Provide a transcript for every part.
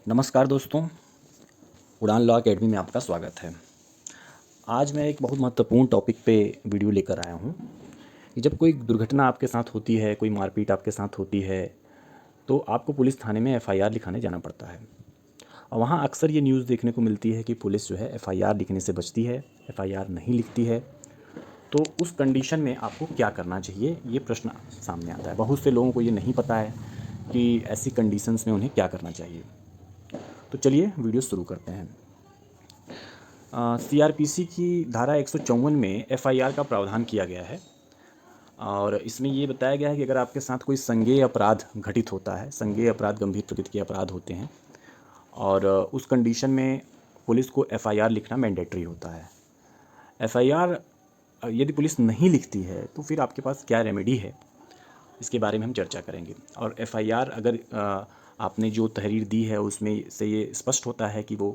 नमस्कार दोस्तों, उड़ान लॉ अकेडमी में आपका स्वागत है। आज मैं एक बहुत महत्वपूर्ण टॉपिक पे वीडियो लेकर आया हूँ कि जब कोई दुर्घटना आपके साथ होती है, कोई मारपीट आपके साथ होती है, तो आपको पुलिस थाने में एफआईआर लिखाने जाना पड़ता है। और वहाँ अक्सर ये न्यूज़ देखने को मिलती है कि पुलिस जो है एफआईआर लिखने से बचती है, एफआईआर नहीं लिखती है। तो उस कंडीशन में आपको क्या करना चाहिए, ये प्रश्न सामने आता है। बहुत से लोगों को ये नहीं पता है कि ऐसी कंडीशंस में उन्हें क्या करना चाहिए। तो चलिए वीडियो शुरू करते हैं। सीआरपीसी की धारा 154 में एफआईआर का प्रावधान किया गया है और इसमें ये बताया गया है कि अगर आपके साथ कोई संज्ञेय अपराध घटित होता है, संज्ञेय अपराध गंभीर प्रकृति के अपराध होते हैं और उस कंडीशन में पुलिस को एफआईआर लिखना मैंडेटरी होता है। एफआईआर यदि पुलिस नहीं लिखती है तो फिर आपके पास क्या रेमेडी है, इसके बारे में हम चर्चा करेंगे। और एफआईआर अगर आपने जो तहरीर दी है उसमें से ये स्पष्ट होता है कि वो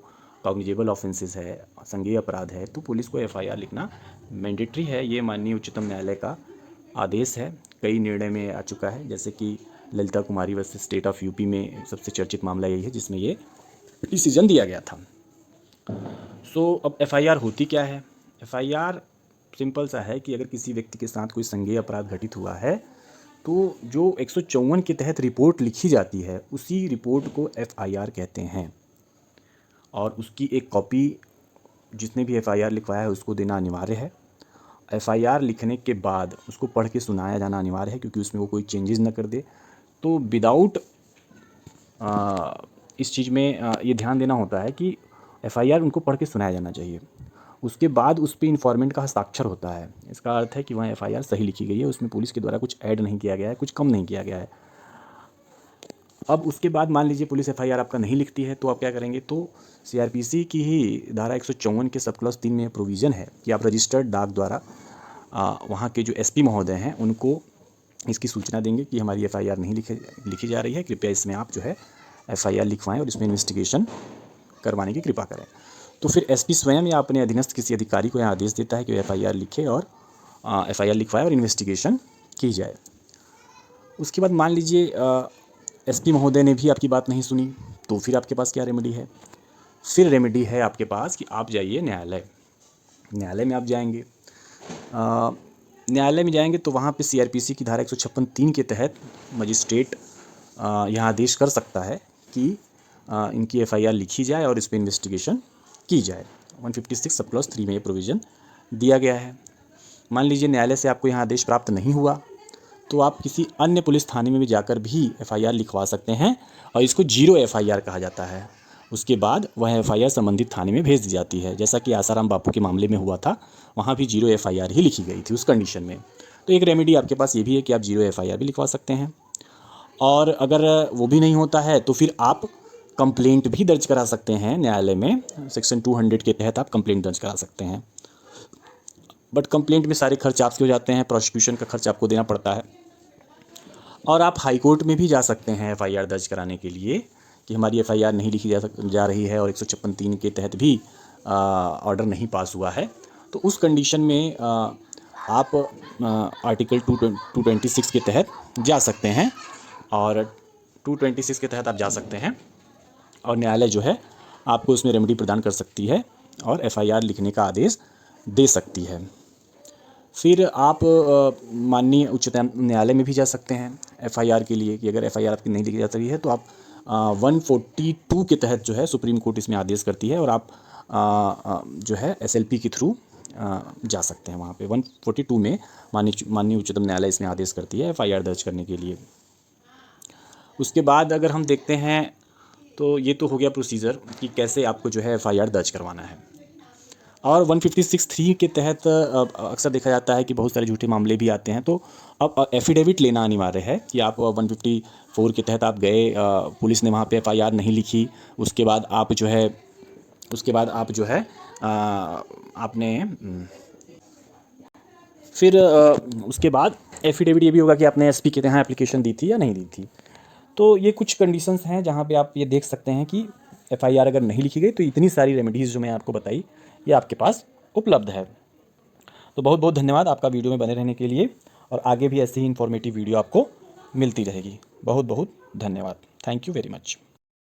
कॉग्निजेबल ऑफेंसेस है, संज्ञेय अपराध है, तो पुलिस को एफआईआर लिखना मैंडेटरी है। ये माननीय उच्चतम न्यायालय का आदेश है, कई निर्णय में आ चुका है। जैसे कि ललिता कुमारी वर्सेस स्टेट ऑफ यूपी में सबसे चर्चित मामला यही है जिसमें ये डिसीजन दिया गया था। अब एफआईआर होती क्या है? एफआईआर सिंपल सा है कि अगर किसी व्यक्ति के साथ कोई संज्ञेय अपराध घटित हुआ है तो जो 154 के तहत रिपोर्ट लिखी जाती है उसी रिपोर्ट को एफआईआर कहते हैं और उसकी एक कॉपी जिसने भी एफआईआर लिखवाया है उसको देना अनिवार्य है। एफआईआर लिखने के बाद उसको पढ़ के सुनाया जाना अनिवार्य है क्योंकि उसमें वो कोई चेंजेस न कर दे। तो विदाउट इस चीज़ में ये ध्यान देना होता है कि एफआईआर उनको पढ़ के सुनाया जाना चाहिए। उसके बाद उस पर इन्फॉर्मेंट का हस्ताक्षर होता है। इसका अर्थ है कि वह एफआईआर सही लिखी गई है, उसमें पुलिस के द्वारा कुछ ऐड नहीं किया गया है, कुछ कम नहीं किया गया है। अब उसके बाद मान लीजिए पुलिस एफआईआर आपका नहीं लिखती है तो आप क्या करेंगे? तो सीआरपीसी की ही धारा 154 के सब क्लॉज 3 में प्रोविज़न है कि आप रजिस्टर्ड डाक द्वारा वहाँ के जो एसपी महोदय हैं उनको इसकी सूचना देंगे कि हमारी एफआईआर नहीं लिखी जा रही है, कृपया इसमें आप जो है एफआईआर लिखवाएं और इसमें इन्वेस्टिगेशन करवाने की कृपा करें। तो फिर एसपी स्वयं या अपने अधीनस्थ किसी अधिकारी को यहाँ आदेश देता है कि एफआईआर लिखे और एफआईआर लिखवाए और इन्वेस्टिगेशन की जाए। उसके बाद मान लीजिए एसपी महोदय ने भी आपकी बात नहीं सुनी तो फिर आपके पास क्या रेमेडी है? फिर रेमेडी है आपके पास कि आप जाइए न्यायालय में आप जाएंगे। न्यायालय में जाएंगे तो वहाँ पे सीआरपीसी की धारा 156(3) के तहत मजिस्ट्रेट यह आदेश कर सकता है कि इनकी एफआईआर लिखी जाए और इस पर इन्वेस्टिगेशन की जाए। 156 सब क्लॉज 3 में ये प्रोविज़न दिया गया है। मान लीजिए न्यायालय से आपको यहाँ आदेश प्राप्त नहीं हुआ तो आप किसी अन्य पुलिस थाने में भी जाकर भी एफआईआर लिखवा सकते हैं और इसको जीरो एफआईआर कहा जाता है। उसके बाद वह एफआईआर संबंधित थाने में भेज दी जाती है, जैसा कि आसाराम बापू के मामले में हुआ था। वहाँ भी जीरो एफआईआर ही लिखी गई थी उस कंडीशन में। तो एक रेमेडी आपके पास ये भी है कि आप जीरो एफआईआर भी लिखवा सकते हैं। और अगर वो भी नहीं होता है तो फिर आप कंप्लेंट भी दर्ज करा सकते हैं न्यायालय में। सेक्शन 200 के तहत आप कंप्लेंट दर्ज करा सकते हैं, बट कंप्लेंट में सारे खर्च आपके हो जाते हैं, प्रोसिक्यूशन का खर्च आपको देना पड़ता है। और आप हाई कोर्ट में भी जा सकते हैं एफआईआर दर्ज कराने के लिए कि हमारी एफआईआर नहीं लिखी जा रही है और 156(3) के तहत भी ऑर्डर नहीं पास हुआ है। तो उस कंडीशन में आप आर्टिकल 226 के तहत जा सकते हैं और 226 के तहत आप जा सकते हैं और न्यायालय जो है आपको उसमें रेमेडी प्रदान कर सकती है और एफआईआर लिखने का आदेश दे सकती है। फिर आप माननीय उच्चतम न्यायालय में भी जा सकते हैं एफआईआर के लिए कि अगर एफआईआर आपकी नहीं लिखी जा रही है तो आप 142 के तहत जो है सुप्रीम कोर्ट इसमें आदेश करती है और आप जो है एसएलपी के थ्रू जा सकते हैं। वहाँ पे 142 में माननीय उच्चतम न्यायालय इसमें आदेश करती है एफआईआर दर्ज करने के लिए। उसके बाद अगर हम देखते हैं तो ये तो हो गया प्रोसीजर कि कैसे आपको जो है एफआईआर दर्ज करवाना है। और 156(3) के तहत अक्सर देखा जाता है कि बहुत सारे झूठे मामले भी आते हैं, तो अब एफिडेविट लेना अनिवार्य है कि आप 154 के तहत आप गए, पुलिस ने वहाँ पे एफआईआर नहीं लिखी, उसके बाद आप जो है आपने फिर उसके बाद एफिडेविट ये भी होगा कि आपने एसपी के यहाँ एप्लीकेशन दी थी या नहीं दी थी। तो ये कुछ कंडीशंस हैं जहाँ पे आप ये देख सकते हैं कि एफआईआर अगर नहीं लिखी गई तो इतनी सारी रेमेडीज़ जो मैं आपको बताई ये आपके पास उपलब्ध है। तो बहुत बहुत धन्यवाद आपका वीडियो में बने रहने के लिए और आगे भी ऐसी ही इन्फॉर्मेटिव वीडियो आपको मिलती रहेगी। बहुत बहुत धन्यवाद। Thank you very much.